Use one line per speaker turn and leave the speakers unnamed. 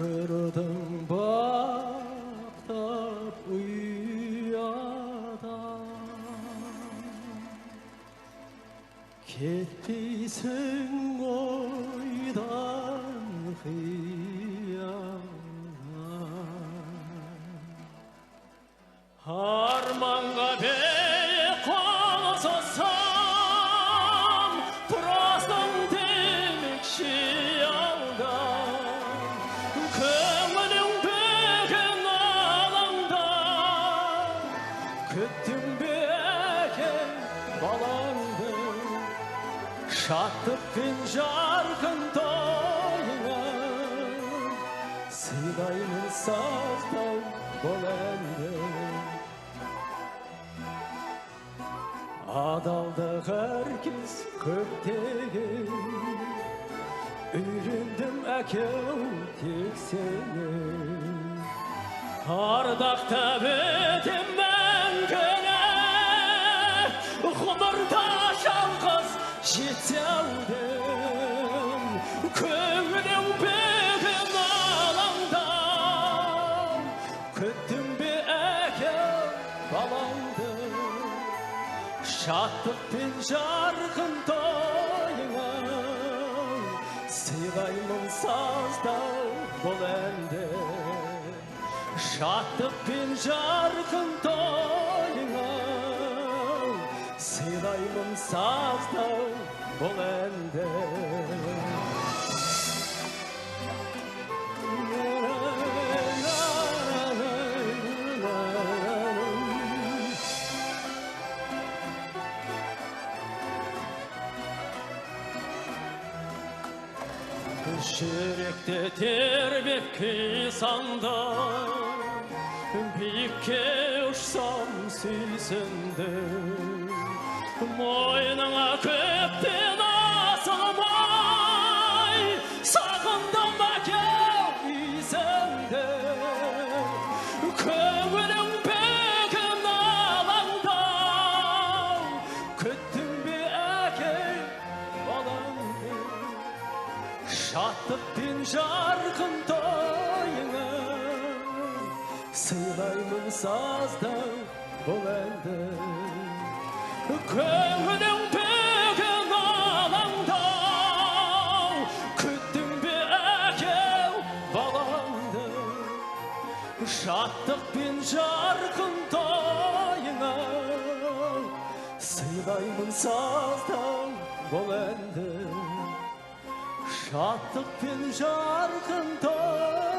Kırdım baktap uyuyada Ketpeysin oydan hıyana Harmanga bey kol sossam Turasın demekşi Küttüm beke balandı Şattık pinjarkın toyuna Sıydayımın sazdan bolandı Adaldı herkes köptegin Üründüm ekev tek seni Ardakta betim Жетеудім көңілің бегін алаңда Күттім бе әке балаңды Шаттық пен жарқын тойыңа Сыйлаймын саздау бұл әнді Шаттық пен жарқын тойыңа Сыйлаймын саздау бұл әнді Жүректе тербеп қисаңда Биікке ұшсам сүйсіндім Мойныңа көптен асылмай Сағындым әкеу үйсіңді Көңілің бегін алаңдау Күттім бе әке балаңды Шаттық пен жарқын тойыңа Сыйлаймын саздау бұл әнді Көңілің бегін алаңдау Күттім бе әкеу балаңды Шаттық пен жарқын тойыңа Сыйлаймын саздау бұл әнді Шаттық пен жарқын той